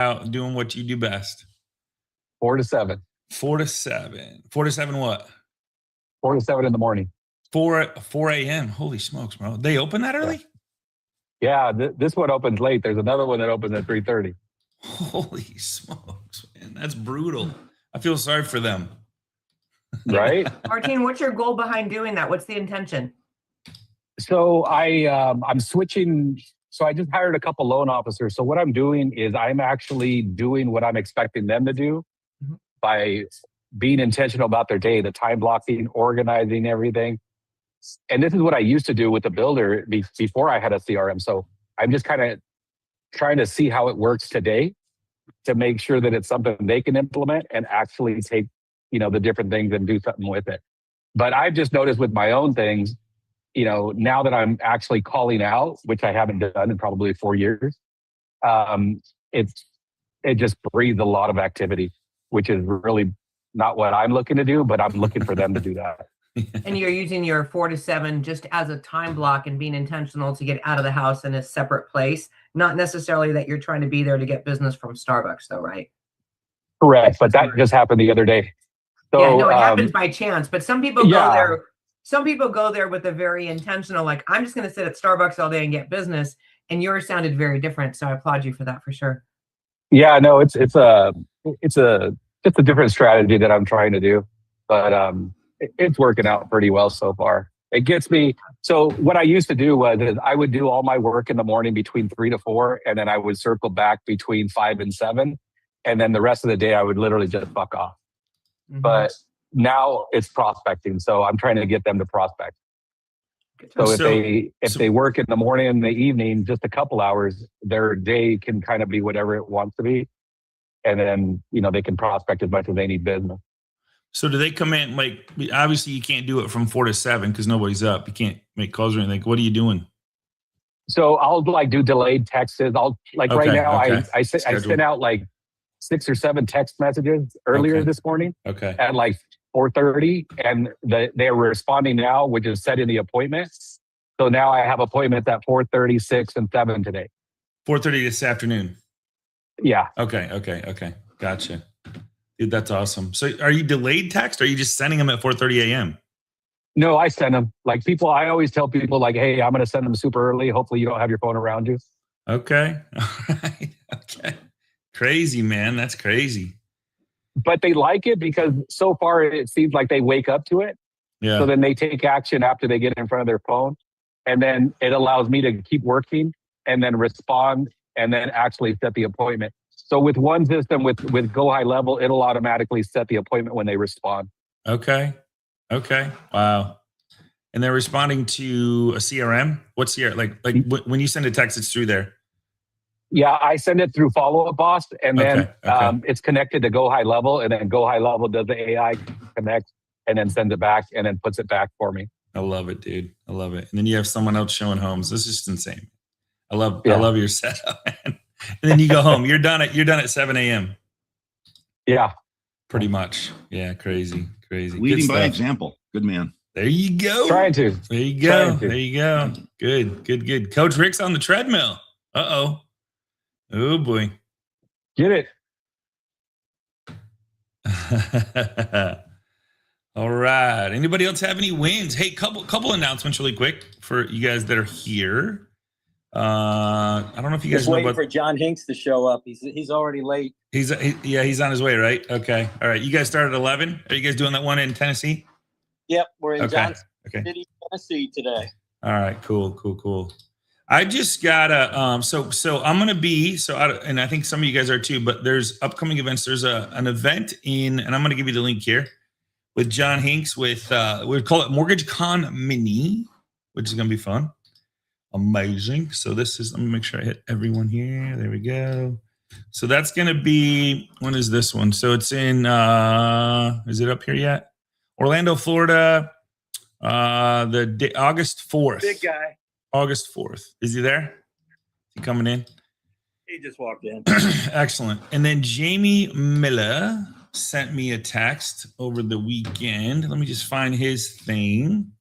out doing what you do best? 4 to 7. 4 to 7. 4 to 7 what? 4 to 7 in the morning. 4 a.m. Holy smokes, bro. They open that early? Yeah, this one opens late. There's another one that opens at 3:30. Holy smokes, man. That's brutal. I feel sorry for them. Right? Martin, what's your goal behind doing that? What's the intention? So I'm switching. So I just hired a couple loan officers. So what I'm doing is I'm actually doing what I'm expecting them to do by being intentional about their day, the time blocking, organizing everything. And this is what I used to do with the builder before I had a CRM. So I'm just kind of trying to see how it works today to make sure that it's something they can implement and actually take, the different things and do something with it. But I've just noticed with my own things, now that I'm actually calling out, which I haven't done in probably 4 years, it just breeds a lot of activity, which is really not what I'm looking to do, but I'm looking for them to do that. And you're using your 4 to 7 just as a time block and being intentional to get out of the house in a separate place. Not necessarily that you're trying to be there to get business from Starbucks, though, right? Correct. But that just happened the other day. So, yeah, no, it happens by chance. But some people go there. Some people go there with a very intentional, like, I'm just going to sit at Starbucks all day and get business. And yours sounded very different. So I applaud you for that for sure. Yeah, no, it's a different strategy that I'm trying to do, but it's working out pretty well so far. It gets me. So what I used to do was I would do all my work in the morning between 3 to 4, and then I would circle back between 5 and 7, and then the rest of the day I would literally just fuck off. Mm-hmm. But now it's prospecting, so I'm trying to get them to prospect. So if they work in the morning and the evening, just a couple hours, their day can kind of be whatever it wants to be, and then they can prospect as much as they need business. So do they come in, like, obviously you can't do it from 4 to 7 because nobody's up. You can't make calls or anything. What are you doing? So I'll do delayed texts. Right now I sent out 6 or 7 text messages earlier this morning. Okay. At 4:30, and they're responding now, which is setting the appointment. So now I have appointments at 4:30, 6, and 7 today. 4:30 this afternoon. Yeah. Okay. Gotcha. Dude, that's awesome. So are you delayed text or are you just sending them at 4:30 a.m.? No, I send them. I always tell people hey, I'm going to send them super early. Hopefully you don't have your phone around you. Okay. All right. Okay. Crazy, man. That's crazy. But they like it because so far it seems like they wake up to it. Yeah. So then they take action after they get in front of their phone. And then it allows me to keep working and then respond and then actually set the appointment. So with one system, with Go High Level, it'll automatically set the appointment when they respond. Okay. Wow. And they're responding to a CRM? What's CRM? When you send a text, it's through there. Yeah, I send it through Follow Up Boss, and then it's connected to Go High Level, and then Go High Level does the AI connect, and then sends it back, and then puts it back for me. I love it, dude. I love it. And then you have someone else showing homes. This is just insane. I love your setup, man. And then you go home. You're done at 7 a.m. Yeah, pretty much. Yeah, crazy. Leading by example. Good man. There you go. Trying to. There you go. Good. Coach Rick's on the treadmill. Uh-oh. Oh boy. Get it. All right. Anybody else have any wins? Hey, couple announcements really quick for you guys that are here. I don't know if you guys know waiting for John Hinks to show up. He's already late. He's on his way, right? Okay. All right. You guys start at 11. Are you guys doing that one in Tennessee? Yep, we're in Johnson City, Tennessee today. All right. Cool. I just gotta so I'm gonna be and I think some of you guys are too, but there's upcoming events. There's an event and I'm gonna give you the link here with John Hinks with we call it Mortgage Con Mini, which is gonna be fun. Amazing. So let me make sure I hit everyone here. There we go. So that's gonna be, when is this one? So it's in is it up here yet? Orlando, Florida, August 4th. Big guy. August 4th. Is he there? Is he coming in? He just walked in. Excellent. And then Jamie Miller sent me a text over the weekend. Let me just find his thing.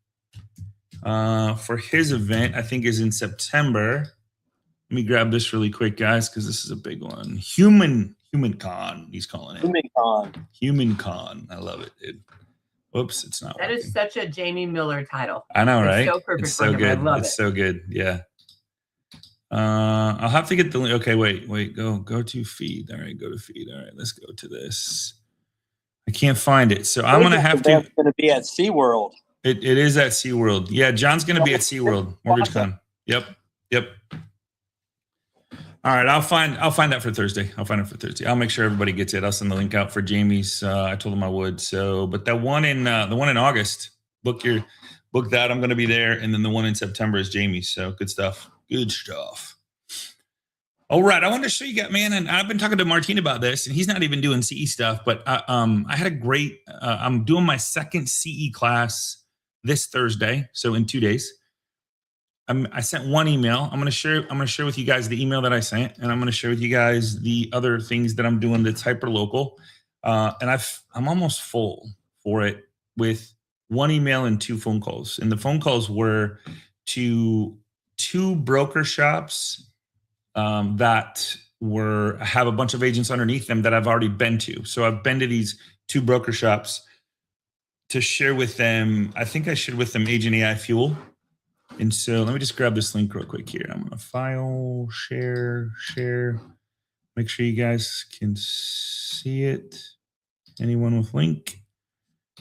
For his event, I think is in September. Let me grab this really quick, guys, because this is a big one. HumanCon, he's calling it. HumanCon. I love it, dude. Whoops, it's not That working. is such a Jamie Miller title. I know, It's right? so perfect It's for so him. good. I love It's it. so good. Yeah. I'll have to get the link. Okay, wait. Go to feed. All right, go to feed. All right, let's go to this. I can't find it, so I'm gonna have to. It's going to be at SeaWorld. It is at SeaWorld. Yeah, John's gonna be at SeaWorld. MortgageCon. Yep. All right, I'll find that for Thursday. I'll make sure everybody gets it. I'll send the link out for Jamie's. I told him I would. So, but the one in August, book that. I'm going to be there, and then the one in September is Jamie's. So good stuff. Good stuff. All right, I wanted to show you guys, man, and I've been talking to Martine about this, and he's not even doing CE stuff, but I had a great. I'm doing my second CE class this Thursday, so in 2 days. I sent one email. I'm gonna share with you guys the email that I sent, and I'm gonna share with you guys the other things that I'm doing that's hyper local. And I'm almost full for it with one email and 2 phone calls. And the phone calls were to 2 broker shops that have a bunch of agents underneath them that I've already been to. So I've been to these 2 broker shops to share with them. I think I shared with them Agent AI Fuel. And so let me just grab this link real quick here. I'm going to file, share. Make sure you guys can see it. Anyone with link?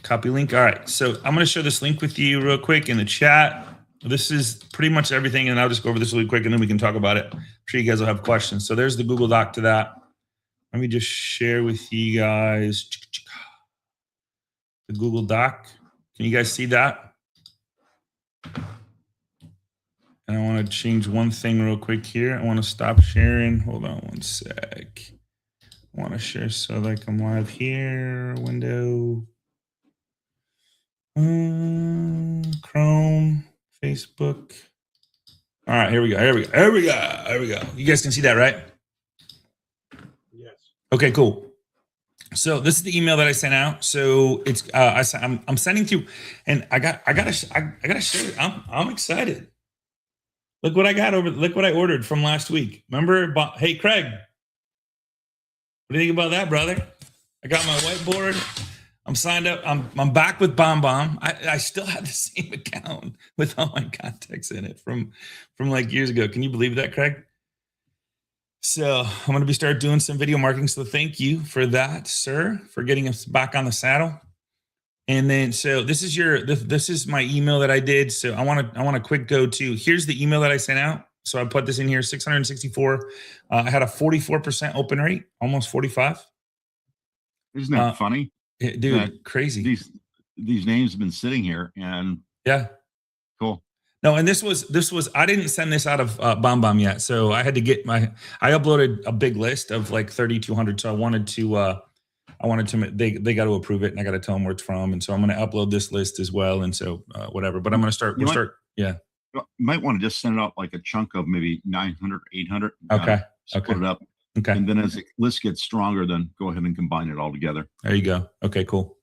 Copy link. All right. So I'm going to share this link with you real quick in the chat. This is pretty much everything. And I'll just go over this really quick and then we can talk about it. I'm sure you guys will have questions. So there's the Google Doc to that. Let me just share with you guys the Google Doc. Can you guys see that? And I want to change one thing real quick here. I want to stop sharing. Hold on one sec. I want to share so like I'm live here. Window. Chrome. Facebook. All right, here we go. You guys can see that, right? Yes. Okay, cool. So this is the email that I sent out. So it's I'm sending to, and I gotta share it. I'm excited. Look what I got look what I ordered from last week. Remember? Hey, Craig. What do you think about that, brother? I got my whiteboard. I'm signed up. I'm back with BombBomb. I still have the same account with all my contacts in it from like years ago. Can you believe that, Craig? So I'm going to start doing some video marketing. So thank you for that, sir, for getting us back on the saddle. And then, so this is my email that I did. So I want to quick go to, here's the email that I sent out. So I put this in here, 664. I had a 44% open rate, almost 45. Isn't that funny? Dude, crazy. These names have been sitting here and yeah. Cool. No, and this was, I didn't send this out of BombBomb yet. So I had to get I uploaded a big list of like 3,200. So I wanted to, they got to approve it and I got to tell them where it's from. And so I'm going to upload this list as well. And so whatever, but I'm going to start, yeah. You might want to just send it out like a chunk of maybe 900, 800. Okay. Split it up. Okay. And then as the list gets stronger, then go ahead and combine it all together. There you go. Okay, cool.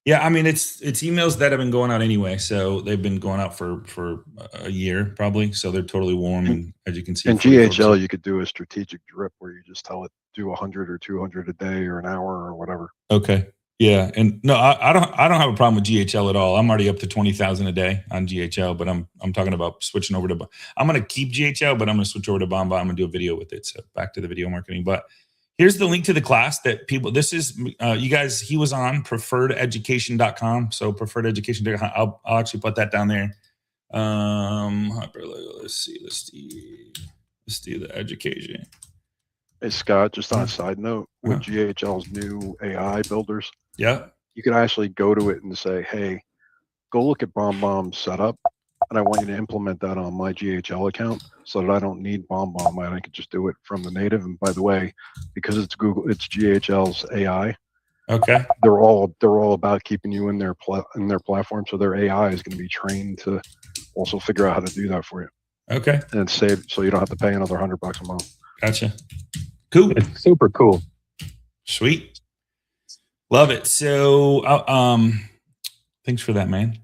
Yeah, I mean, it's emails that have been going out anyway. So they've been going out for a year probably. So they're totally warm. And as you can see. In GHL, you could do a strategic drip where you just tell it do 100 or 200 a day or an hour or whatever. Okay. Yeah. And no, I don't have a problem with GHL at all. I'm already up to 20,000 a day on GHL, but I'm talking about switching over to, I'm going to keep GHL, but I'm going to switch over to BombBomb. I'm going to do a video with it. So back to the video marketing, but here's the link to the class that people, this is, you guys, he was on preferrededucation.com. So preferrededucation.com. I'll actually put that down there. Let's see the education. Hey, Scott, just on a side note, with GHL's new AI builders, yeah, you can actually go to it and say, hey, go look at BombBomb's setup, and I want you to implement that on my GHL account so that I don't need BombBomb, and I can just do it from the native. And by the way, because it's GHL's AI, okay, they're all about keeping you in their platform, so their AI is going to be trained to also figure out how to do that for you. Okay, and save, so you don't have to pay another $100 a month. Gotcha. Cool. It's super cool. Sweet. Love it. So, thanks for that, man.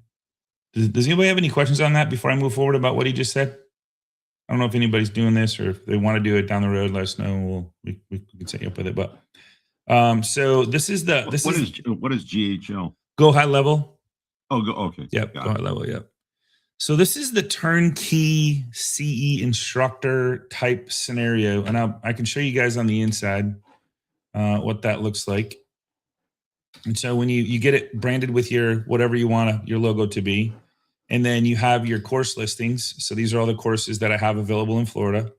Does anybody have any questions on that before I move forward about what he just said? I don't know if anybody's doing this or if they want to do it down the road. Let us know. We can set you up with it. But so this is the what is GHL? Go high level. Oh, okay. Yep, Got go it. high level. Yep. So this is the turnkey CE instructor type scenario, and I can show you guys on the inside what that looks like. And so when you get it branded with your whatever you want your logo to be, and then you have your course listings. So these are all the courses that I have available in Florida,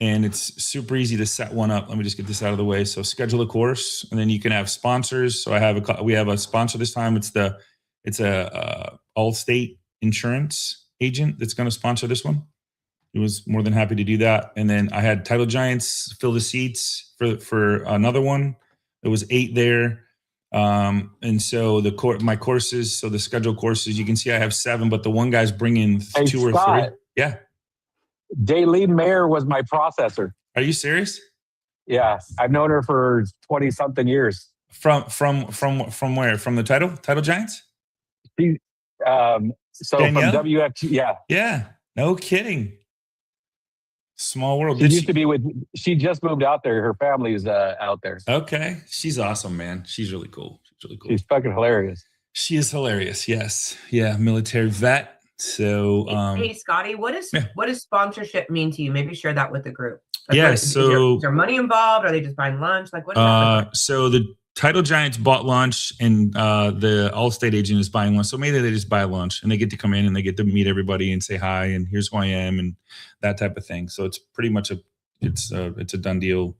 and it's super easy to set one up. Let me just get this out of the way. So schedule a course, and then you can have sponsors. So we have a sponsor this time. It's a Allstate insurance agent that's going to sponsor this one. He was more than happy to do that. And then I had Title Giants fill the seats for another one. There was 8 there. And so my courses, so the scheduled courses, you can see I have 7, but the one guy's bringing 2 or 3. Yeah. Daylene Mayer was my processor. Are you serious? Yeah. I've known her for 20 something years. From where? From the Title Giants? She, so Danielle? from WFT, yeah. Yeah. No kidding. Small world. She used to be she just moved out there. Her family's out there. Okay. She's awesome, man. She's really cool. She's fucking hilarious. She is hilarious. Yes. Yeah. Military vet. So, hey Scotty, what does sponsorship mean to you? Maybe share that with the group. Like, yeah. is there money involved? Are they just buying lunch? Like what? So the Title Giants bought lunch, and the Allstate agent is buying lunch. So maybe they just buy lunch, and they get to come in and they get to meet everybody and say hi, and here's who I am, and that type of thing. So it's pretty much it's a done deal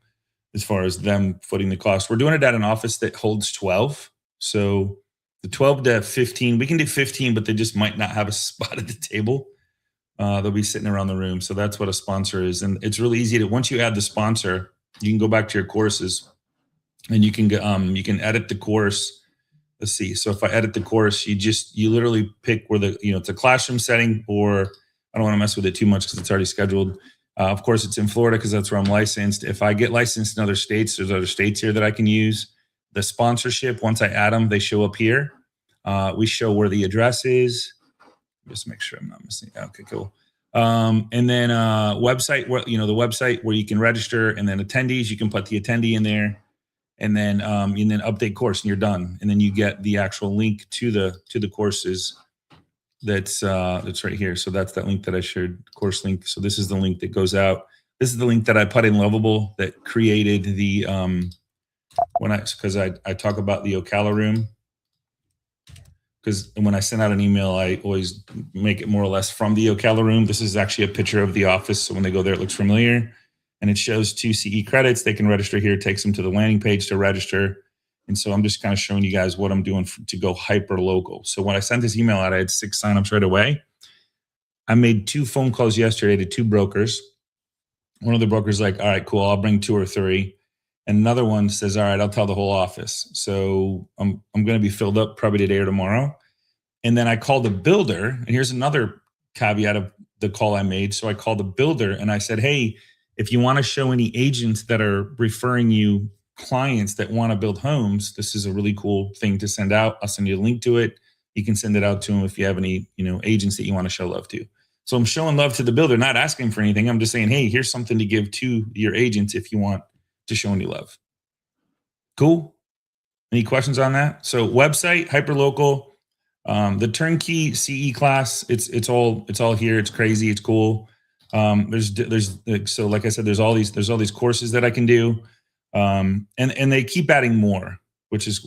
as far as them footing the cost. We're doing it at an office that holds 12. So the 12 to 15, we can do 15, but they just might not have a spot at the table. They'll be sitting around the room. So that's what a sponsor is. And it's really easy to, once you add the sponsor, you can go back to your courses and you can edit the course. Let's see. So if I edit the course, you literally pick where it's a classroom setting, or I don't want to mess with it too much because it's already scheduled. Of course, it's in Florida because that's where I'm licensed. If I get licensed in other states, there's other states here that I can use. The sponsorship, once I add them, they show up here. We show where the address is. Just make sure I'm not missing. Okay, cool. And then website, where the website where you can register, and then attendees, you can put the attendee in there, and then update course, and you're done. And then you get the actual link to the courses. That's right here. So that's that link that I shared, course link. So this is the link that goes out. This is the link that I put in Lovable that created the because I talk about the Ocala room. Because when I send out an email, I always make it more or less from the Ocala room. This is actually a picture of the office. So when they go there, it looks familiar. And it shows 2 CE credits. They can register here. It takes them to the landing page to register. And so I'm just kind of showing you guys what I'm doing to go hyper local. So when I sent this email out, I had 6 signups right away. I made 2 phone calls yesterday to 2 brokers. One of the brokers like, all right, cool, I'll bring 2 or 3. And another one says, all right, I'll tell the whole office. So I'm going to be filled up probably today or tomorrow. And then I called the builder. And here's another caveat of the call I made. So I called the builder and I said, hey, if you want to show any agents that are referring you clients that want to build homes, this is a really cool thing to send out. I'll send you a link to it. You can send it out to them if you have any, agents that you want to show love to. So I'm showing love to the builder, not asking for anything. I'm just saying, hey, here's something to give to your agents if you want to show any love. Cool. Any questions on that? So website, hyperlocal, the turnkey CE class, it's all here. It's crazy. It's cool. So like I said, there's all these courses that I can do. And they keep adding more, which is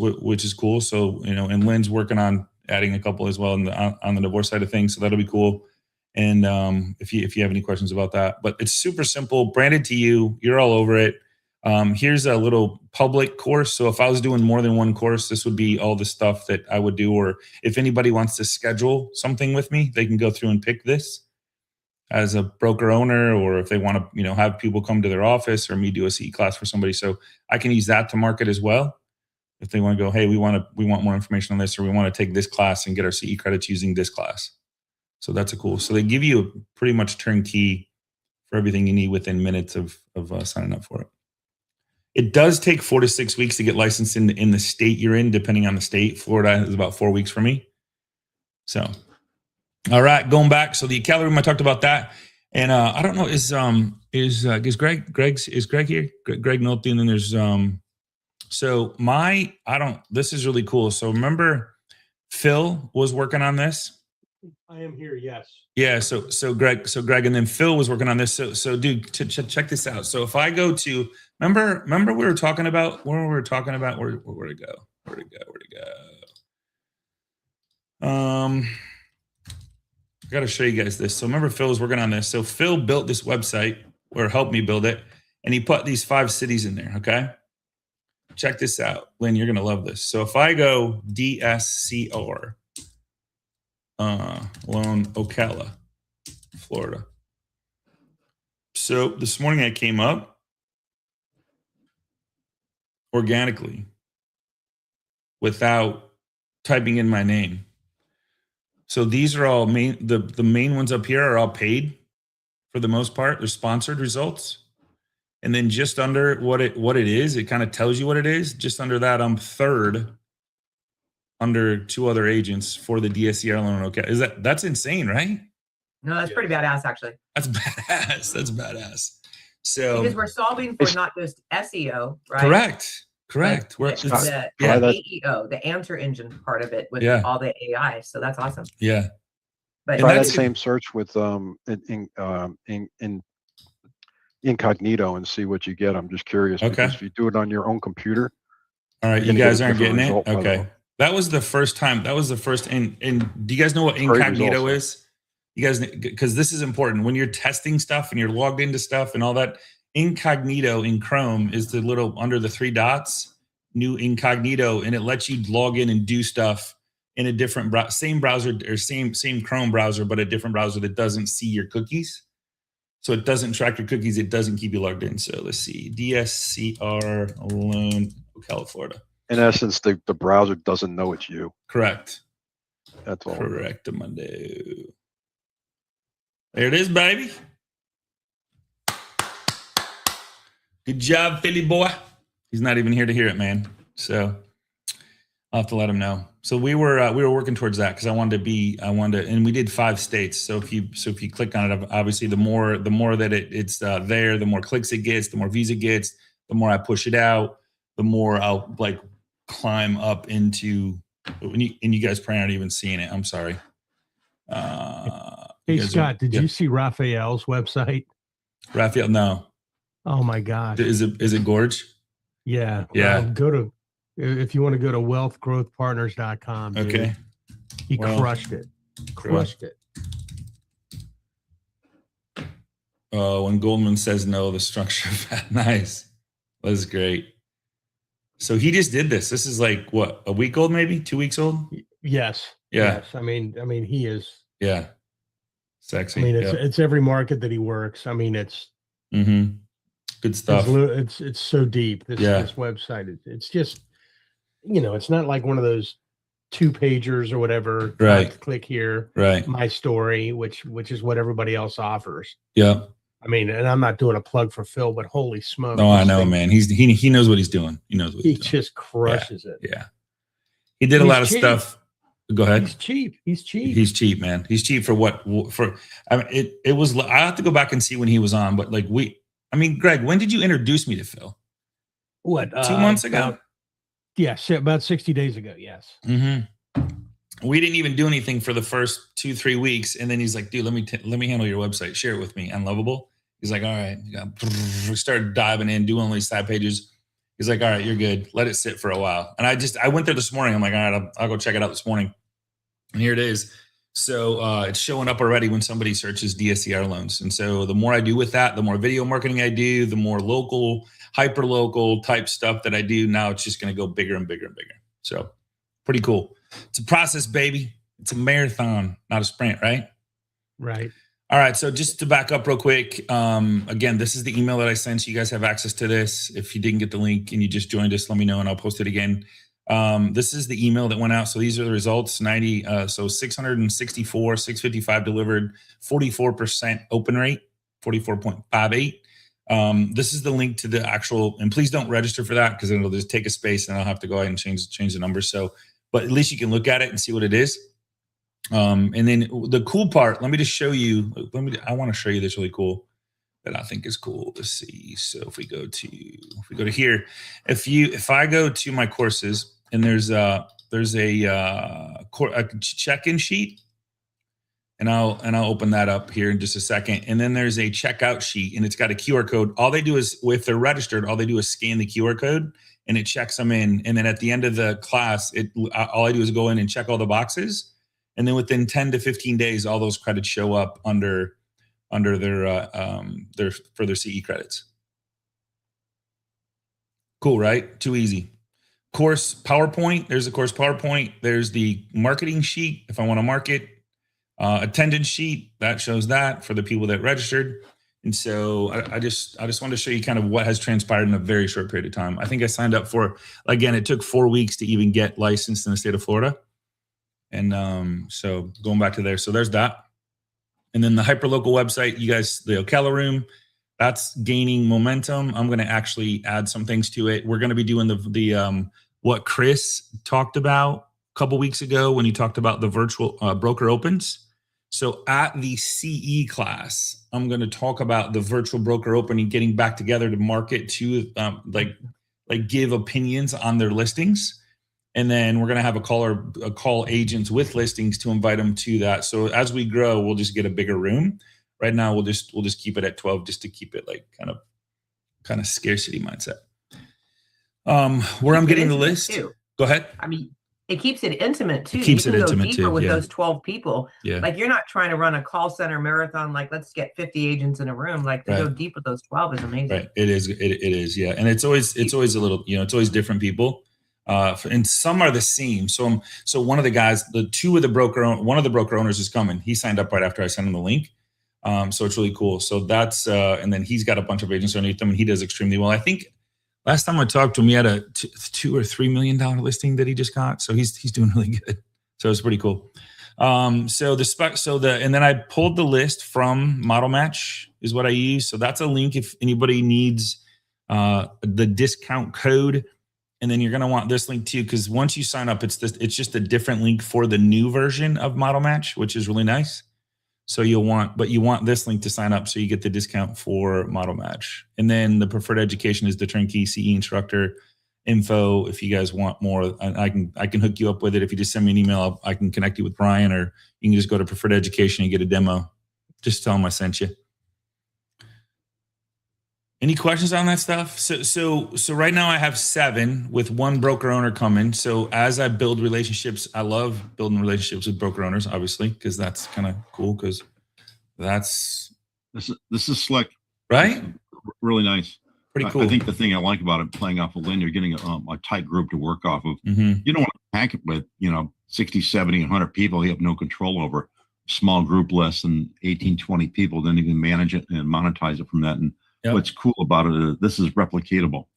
cool. So, and Lynn's working on adding a couple as well on the divorce side of things. So that'll be cool. And if you have any questions about that, but it's super simple, branded to you, you're all over it. Here's a little public course. So if I was doing more than one course, this would be all the stuff that I would do. Or if anybody wants to schedule something with me, they can go through and pick this as a broker owner, or if they want to, have people come to their office or me do a CE class for somebody. So I can use that to market as well. If they want to go, hey, we want more information on this, or we want to take this class and get our CE credits using this class. So that's cool. So they give you a pretty much turnkey for everything you need within minutes of signing up for it. It does take 4 to 6 weeks to get licensed in the state you're in, depending on the state. Florida is about 4 weeks for me. So, all right, going back. So the Ocala room, I talked about that. And I don't know, is Greg here? Greg Nolte, and then there's this is really cool. So remember Phil was working on this? I am here, yes. Yeah, so Greg, and then Phil was working on this. So dude, check this out. So if I go to remember we were talking about where'd it go? Where'd it go? I got to show you guys this. So remember Phil was working on this. So Phil built this website or helped me build it, and he put these 5 cities in there. Okay, check this out, Lynn. You're gonna love this. So if I go DSCR, Lone Ocala, Florida. So this morning I came up organically without typing in my name. So these are all the main ones up here are all paid for the most part. They're sponsored results. And then just under what it is, it kind of tells you what it is. Just under that, I'm third under 2 other agents for the DSCR loan. Okay. That's insane, right? No, that's pretty badass, actually. That's badass. That's badass. So because we're solving for not just SEO, right? Correct. The AEO, the answer engine part of it with all the AI. So that's awesome. Yeah. But try that same search with incognito and see what you get. I'm just curious because if you do it on your own computer. All right, you guys aren't getting it? Okay. That was the first time. That was the first. And do you guys know what incognito is? You guys, because this is important when you're testing stuff and you're logged into stuff and all that. Incognito in Chrome is the little under the 3 dots, new incognito, and it lets you log in and do stuff in a different same browser or same Chrome browser, but a different browser that doesn't see your cookies. So it doesn't track your cookies. It doesn't keep you logged in. So let's see, DSCR Lone Ocala, Florida. In essence, the browser doesn't know it's you. Correct. That's all. Correct, Monday. There it is, baby. Good job, Philly boy. He's not even here to hear it, man. So I'll have to let him know. So we were working towards that because I wanted to, and we did 5 states. So if you click on it, obviously the more that it's there, the more clicks it gets, the more views it gets, the more I push it out, the more I'll like climb up into. And you guys probably aren't even seeing it. I'm sorry. Hey Scott, did you see Raphael's website? Raphael, no. Oh my gosh. Is it gorge? Yeah. Yeah. If you want to go to wealthgrowthpartners.com. Dude. Okay. He crushed it. Crushed it. Oh, when Goldman says no, the structure of that. Nice. That's great. So he just did this. This is like what, a week old, maybe 2 weeks old? Yes. Yeah. Yes. I mean, he is. Yeah. Sexy. I mean, it's every market that he works. I mean, it's good stuff. It's so deep. This website. It's just, it's not like one of those 2-pagers or whatever. Right. Click here. Right. My story, which is what everybody else offers. Yeah. I mean, and I'm not doing a plug for Phil, but holy smokes. Oh, I know, man. He knows what he's doing. He knows what he's doing. He just crushes it. Yeah. He did a lot of stuff. Go ahead. He's cheap. He's cheap, man. He's cheap for what? I mean, it was. I have to go back and see when he was on, but like Greg, when did you introduce me to Phil? What? 2 months ago? Yes, about 60 days ago. Yes. We didn't even do anything for the first 2-3 weeks, and then he's like, "Dude, let me handle your website. Share it with me." Unlovable. He's like, "All right." We started diving in, doing all these side pages. He's like, "All right, you're good. Let it sit for a while." And I went there this morning. I'm like, "All right, I'll go check it out this morning." And here it is. So it's showing up already when somebody searches DSCR loans. And so the more I do with that, the more video marketing I do, the more local, hyper local type stuff that I do. Now it's just going to go bigger and bigger and bigger. So pretty cool. It's a process, baby. It's a marathon, not a sprint, right? Right. All right. So just to back up real quick, again, this is the email that I sent. So you guys have access to this. If you didn't get the link and you just joined us, let me know and I'll post it again. This is the email that went out. So these are the results, 664, 655 delivered, 44% open rate, 44.58. This is the link to the actual, and please don't register for that because it'll just take a space and I'll have to go ahead and change the numbers. So, but at least you can look at it and see what it is. And then the cool part, let me just show you, I want to show you this really cool that I think is cool. Let's see. So if we go to here, if I go to my courses and there's a check-in sheet, and I'll open that up here in just a second. And then there's a checkout sheet and it's got a QR code. All they do is, if they're registered, all they do is scan the QR code and it checks them in. And then at the end of the class, all I do is go in and check all the boxes. And then within 10 to 15 days, all those credits show up under their for their CE credits. Cool, right? Too easy. Course PowerPoint. There's the course PowerPoint. There's the marketing sheet if I want to market. Attendance sheet that shows that for the people that registered. And so I just wanted to show you kind of what has transpired in a very short period of time. I think I signed up for, again, it took 4 weeks to even get licensed in the state of Florida. And so going back to there, so there's that. And then the hyperlocal website, you guys, the Ocala room, that's gaining momentum. I'm going to actually add some things to it. We're going to be doing the what Chris talked about a couple weeks ago when he talked about the virtual broker opens. So at the CE class, I'm going to talk about the virtual broker opening, getting back together to market to like give opinions on their listings. And then we're going to have a call agents with listings to invite them to that. So as we grow, we'll just get a bigger room. Right now, we'll just keep it at 12 just to keep it like kind of scarcity mindset. Where I'm getting the list. Too. Go ahead. I mean, it keeps it intimate too. It keeps you it can intimate go deeper too, with yeah. those 12 people. Yeah. Like you're not trying to run a call center marathon. Like let's get 50 agents in a room. Like to go deep with those 12 is amazing. Right. It is. Yeah. And it's always a little, it's always different people. And some are the same. So one of the guys, one of the broker owners is coming. He signed up right after I sent him the link. So it's really cool. So that's, and then he's got a bunch of agents underneath him and he does extremely well. I think last time I talked to him, he had a $2 or $3 million listing that he just got. So he's doing really good. So it's pretty cool. And then I pulled the list from Model Match is what I use. So that's a link if anybody needs the discount code. And then you're going to want this link too, because once you sign up, it's just a different link for the new version of Model Match, which is really nice. So you want this link to sign up so you get the discount for Model Match. And then the preferred education is the turnkey CE Instructor info. If you guys want more, I can hook you up with it. If you just send me an email, I can connect you with Brian, or you can just go to preferred education and get a demo. Just tell them I sent you. Any questions on that stuff? So right now I have 7 with 1 broker owner coming. So as I build relationships, I love building relationships with broker owners, obviously, because that's kind of cool. Because this is slick, right? Really nice. Pretty cool. I think the thing I like about it, playing off of Lynn, you're getting a tight group to work off of. Mm-hmm. You don't want to pack it with 60, 70, 100 people. You have no control over. Small group, less than 18, 20 people. Then you can manage it and monetize it from that. And what's cool about it is this is replicatable.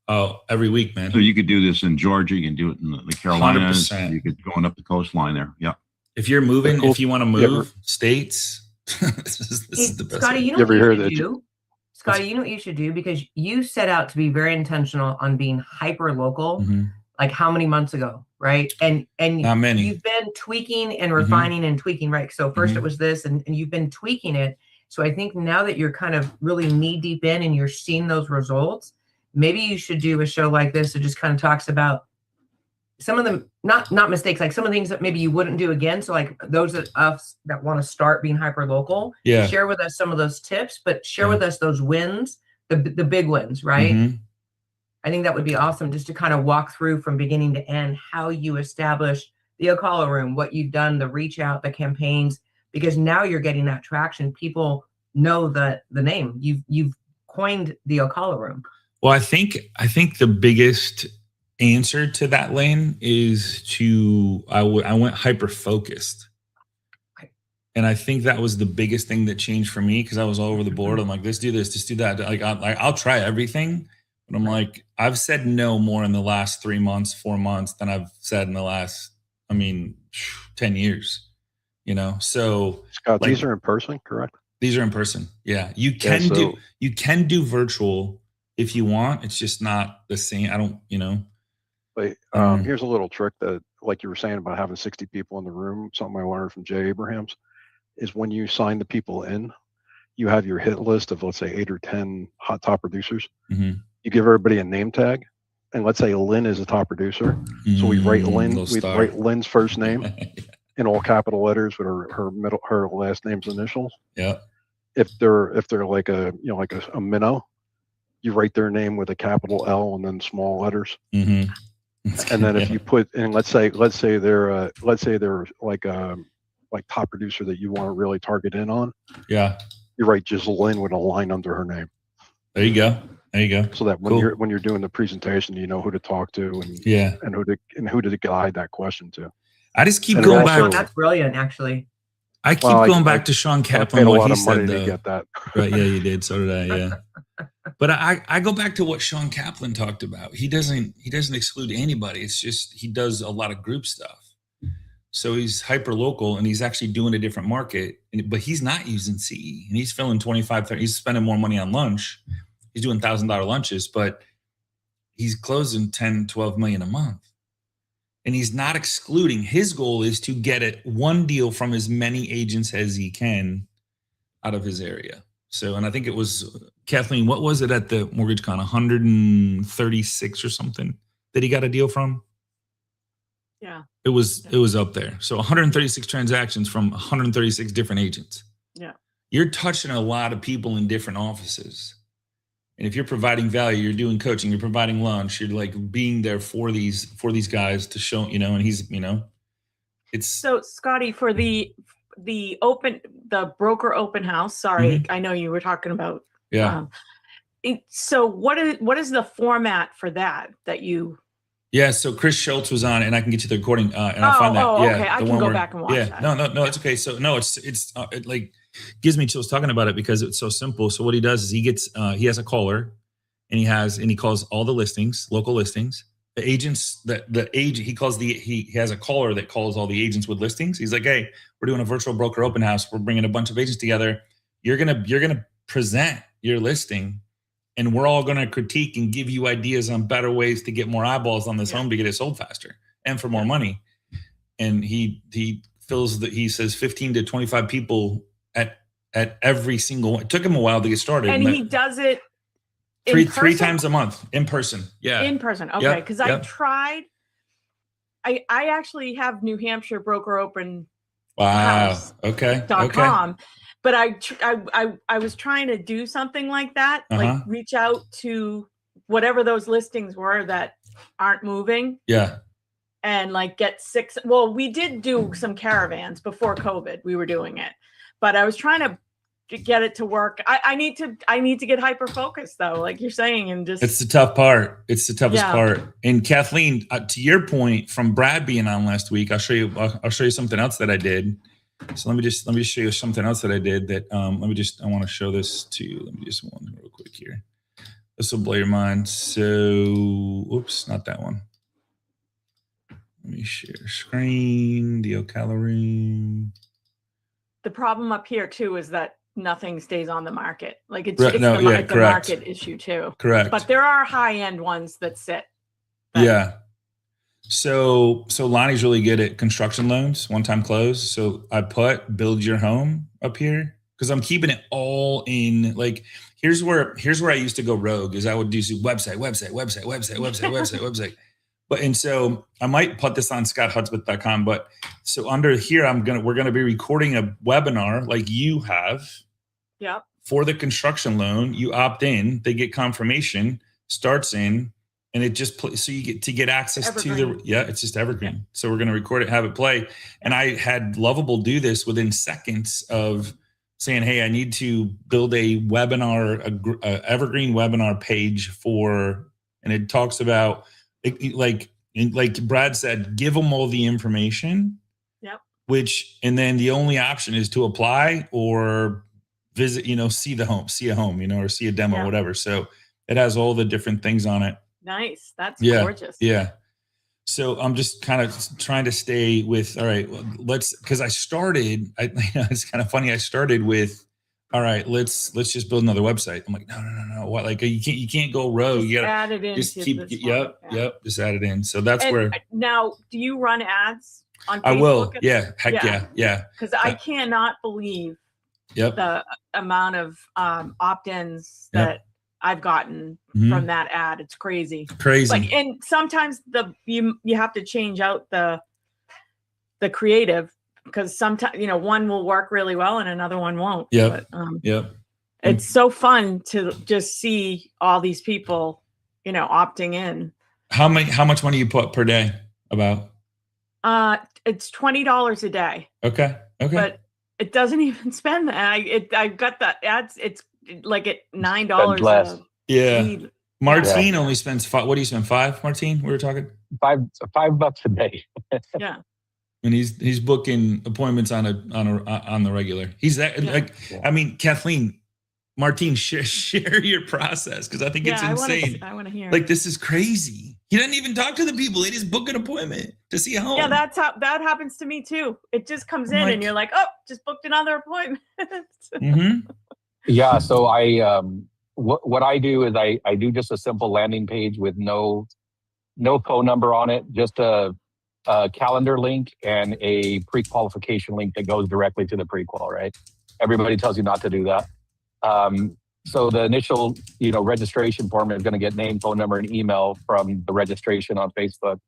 Oh, every week, man. So you could do this in Georgia. You can do it in the Carolinas. 100%. You could going up the coastline there. Yeah. If you're moving, if you want to move states, this is the best. Scotty, you know what you should do? Scotty, you know what you should do? Because you set out to be very intentional on being hyper local, like how many months ago, right? And not many. You've been tweaking and refining and tweaking, right? So first it was this, and you've been tweaking it. So I think now that you're kind of really knee deep in and you're seeing those results, maybe you should do a show like this that just kind of talks about some of the not mistakes, like some of the things that maybe you wouldn't do again. So like those of us that want to start being hyper local, share with us some of those tips, but share with us those wins, the big wins, right? I think that would be awesome just to kind of walk through from beginning to end how you establish the Ocala room, what you've done, the reach out, the campaigns. Because now you're getting that traction. People know the name. You've coined the Ocala room. Well, I think the biggest answer to that, Lane, is I went hyper focused, and I think that was the biggest thing that changed for me because I was all over the board. I'm like, let's do this, let's do that. Like I'll try everything, but I'm like, I've said no more in the last 3 months, 4 months than I've said in the last, 10 years. So Scott, these are in person, correct? These are in person. Yeah. You can do virtual if you want. It's just not the same. I don't, But here's a little trick that like you were saying about having 60 people in the room, something I learned from Jay Abrahams, is when you sign the people in, you have your hit list of, let's say, 8 or 10 hot top producers. Mm-hmm. You give everybody a name tag, and let's say Lynn is a top producer. So we write Lynn's first name in all capital letters with her last name's initials. Yeah. If they're like a minnow, you write their name with a capital L and then small letters. Mm-hmm. And then if you put in, let's say they're like top producer that you want to really target in on. Yeah. You write just Lynn with a line under her name. There you go. There you go. So that when you're doing the presentation, you know who to talk to and who to guide that question to. I just keep going back. That's brilliant, actually. I keep going back to Sean Kaplan. I paid a lot of money to get that. Right? Yeah, you did. So did I. Yeah. But I go back to what Sean Kaplan talked about. He doesn't exclude anybody. It's just he does a lot of group stuff. So he's hyper local and he's actually doing a different market, but he's not using CE and he's filling 25, 30. He's spending more money on lunch. He's doing $1,000 lunches, but he's closing 10, 12 million a month. And he's not excluding. His goal is to get one deal from as many agents as he can out of his area. So, and I think it was Kathleen, what was it at the Mortgage Con? 136 or something that he got a deal from? Yeah. It was up there. So 136 transactions from 136 different agents. Yeah. You're touching a lot of people in different offices. And if you're providing value, you're doing coaching, you're providing lunch, you're like being there for these guys to show, and he's, it's so Scotty, for the broker open house. Sorry, Mm-hmm. I know you were talking about. Yeah. So what is the format for that you? Yeah, so Chris Schultz was on, and I can get you the recording, and I'll find that. Yeah, okay, I can go back and watch that. No, it's okay. So no, it like gives me chills talking about it because it's so simple. So what he does is he has a caller, and he calls all the listings, local listings, the agents he has a caller that calls all the agents with listings. He's like, hey, we're doing a virtual broker open house. We're bringing a bunch of agents together. You're gonna present your listing. And we're all going to critique and give you ideas on better ways to get more eyeballs on this home to get it sold faster and for more money. And he says 15 to 25 people at every single one. It took him a while to get started. And he does it three times a month in person. Yeah. In person. Okay. Because I tried. I actually have New Hampshire Broker Open. Wow. Okay. .com. But I was trying to do something like that, like reach out to whatever those listings were that aren't moving. Yeah. And like get 6. Well, we did do some caravans before COVID. We were doing it, but I was trying to get it to work. I need to get hyper focused though, like you're saying, and just. It's the tough part. It's the toughest part. And Kathleen, to your point from Brad being on last week, I'll show you something else that I did. So let me just show you something else that I did that I want to show this to you. Let me just one real quick here. This will blow your mind. So, oops, not that one. Let me share screen, the O'Calorie. The problem up here too is that nothing stays on the market. Like it's the market issue too. Correct. But there are high-end ones that sit. Yeah. So Lonnie's really good at construction loans, one-time close. So I put build your home up here because I'm keeping it all in. Like here's where I used to go rogue is I would do website. But and so I might put this on scotthudspeth.com. But so under here we're gonna be recording a webinar like you have. Yeah. For the construction loan, you opt in, they get confirmation, starts in. And it just so you get to get access evergreen. It's just evergreen. Yeah. So we're going to record it, have it play. And I had Lovable do this within seconds of saying, hey, I need to build a webinar, a evergreen webinar page for, and it talks about like Brad said, give them all the information. Yep. And then the only option is to apply or visit, see a home, or see a demo, whatever. So it has all the different things on it. Nice. That's gorgeous. Yeah. So I'm just kind of trying to stay with, all right, because it's kind of funny. I started with all right, let's just build another website. I'm like, no. What? Like you can't go rogue. Just You gotta add it in. just keep. Yep. Just add it in. So that's And where now, do you run ads on Facebook? I will. Yeah. Heck yeah. Because I cannot believe Yep. the amount of opt-ins Yep. that I've gotten Mhm. from that ad. It's crazy. Crazy. Like, and sometimes you have to change out the creative, because sometimes, you know, one will work really well and another one won't. Yep. But, Yep. it's so fun to just see all these people, you know, opting in. How much money you put per day? About? It's $20 a day. Okay. But it doesn't even spend that. I got the ads. It's like at $9 less. Yeah. lead. Martine only spends five. What do you spend? $5, Martine? We were talking $5 a day. Yeah. And he's booking appointments on the regular. He's that I mean, Kathleen, Martine, share your process, because I think it's insane. I want to hear. Like, this is crazy. He doesn't even talk to the people. He just book an appointment to see a home. Yeah, that happens to me too. It just comes in and you're like, oh, just booked another appointment. Mm-hmm. Yeah. So what I do is I do just a simple landing page with no phone number on it, just a calendar link and a pre-qualification link that goes directly to the pre-qual, right? Everybody tells you not to do that. So the initial, registration form is going to get name, phone number, and email from the registration on Facebook.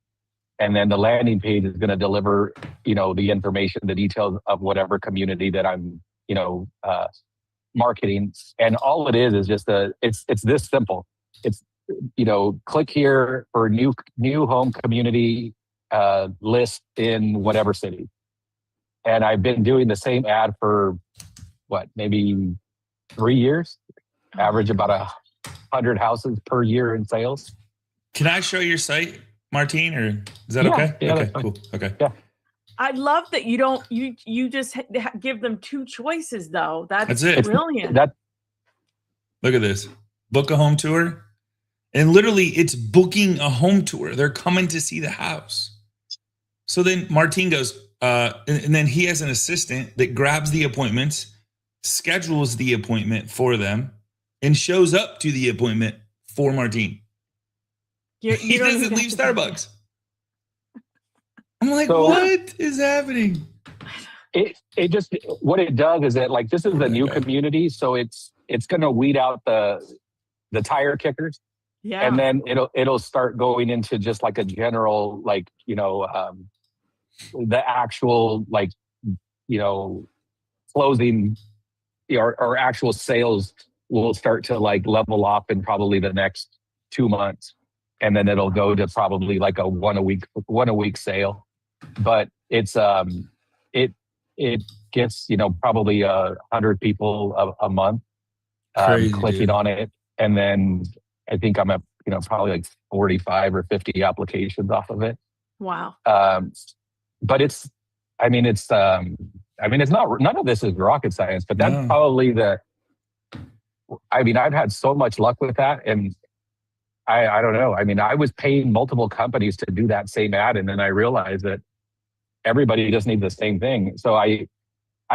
And then the landing page is going to deliver, the information, the details of whatever community that I'm, marketing. And all it is just it's this simple. It's, click here for new home community list in whatever city. And I've been doing the same ad for maybe 3 years, average about 100 houses per year in sales. Can I show your site, Martine, or is that okay? Yeah, okay, cool. Okay. Yeah. I love that you just give them two choices though. That's it. Brilliant. Look at this. Book a home tour. And literally it's booking a home tour. They're coming to see the house. So then Martine goes, and then he has an assistant that grabs the appointments, schedules the appointment for them, and shows up to the appointment for Martine. He doesn't leave Starbucks. I'm like, what is happening? It just, what it does is that, like, this is a new community, so it's going to weed out the tire kickers. Yeah. And then it'll start going into just like a general, like, the actual, like, closing or actual sales will start to like level up in probably the next 2 months. And then it'll go to probably like a one a week sale. But it's it gets probably 100 people a month clicking on it, and then I think I'm at probably like 45 or 50 applications off of it. Wow. But it's not, none of this is rocket science, but that's probably I've had so much luck with that, and I don't know. I mean, I was paying multiple companies to do that same ad, and then I realized that everybody just needs the same thing. So I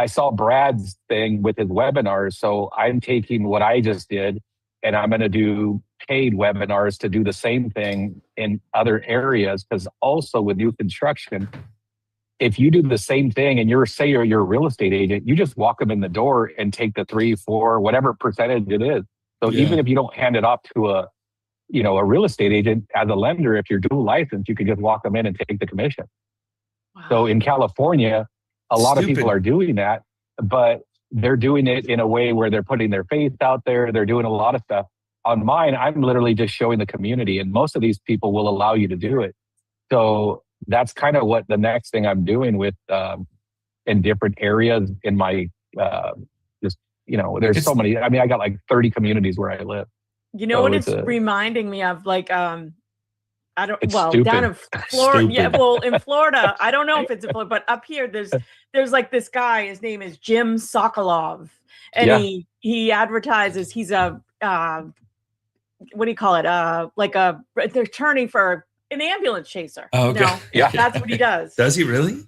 saw Brad's thing with his webinars. So I'm taking what I just did, and I'm going to do paid webinars to do the same thing in other areas. Because also with new construction, if you do the same thing and you're a real estate agent, you just walk them in the door and take the 3, 4, whatever percentage it is. So even if you don't hand it off to a real estate agent, as a lender, if you're dual licensed, you can just walk them in and take the commission. Wow. So in California, a lot of people are doing that, but they're doing it in a way where they're putting their face out there. They're doing a lot of stuff. On mine, I'm literally just showing the community, and most of these people will allow you to do it. So that's kind of what the next thing I'm doing with in different areas in my there's so many. I mean, I got like 30 communities where I live. You know what it's reminding me of? Like, down in Florida. Stupid. Yeah, well, in Florida, I don't know if it's in Florida, but up here, there's like this guy. His name is Jim Sokolov, and he advertises. He's a what do you call it? They're turning for an ambulance chaser. Oh, okay. That's what he does. Does he really?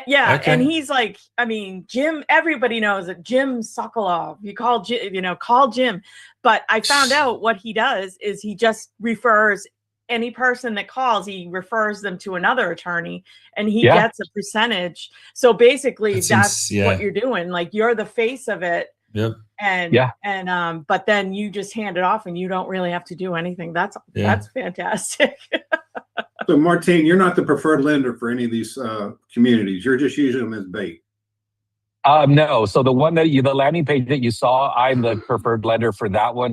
Yeah, Okay. and he's like, I mean, Jim. Everybody knows that Jim Sokolov. You call Jim, call Jim. But I found out what he does is he just refers any person that calls. He refers them to another attorney, and he gets a percentage. So basically, that's what you're doing. Like you're the face of it. Yep. And but then you just hand it off, and you don't really have to do anything. That's fantastic. So Martine, you're not the preferred lender for any of these communities. You're just using them as bait. No. So the one the landing page that you saw, I'm the preferred lender for that one,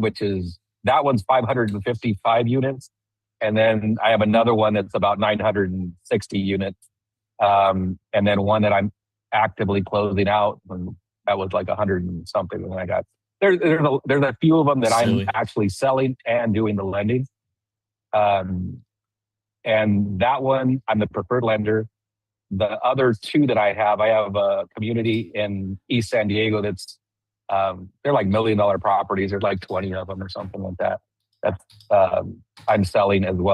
that one's 555 units. And then I have another one that's about 960 units. And then one that I'm actively closing out. And that was like 100 and something when I got there's a few of them that I'm actually selling and doing the lending. And that one, I'm the preferred lender. The other two that I have a community in East San Diego that's, they're like $1 million properties. There's like 20 of them or something like that. That's, I'm selling as well.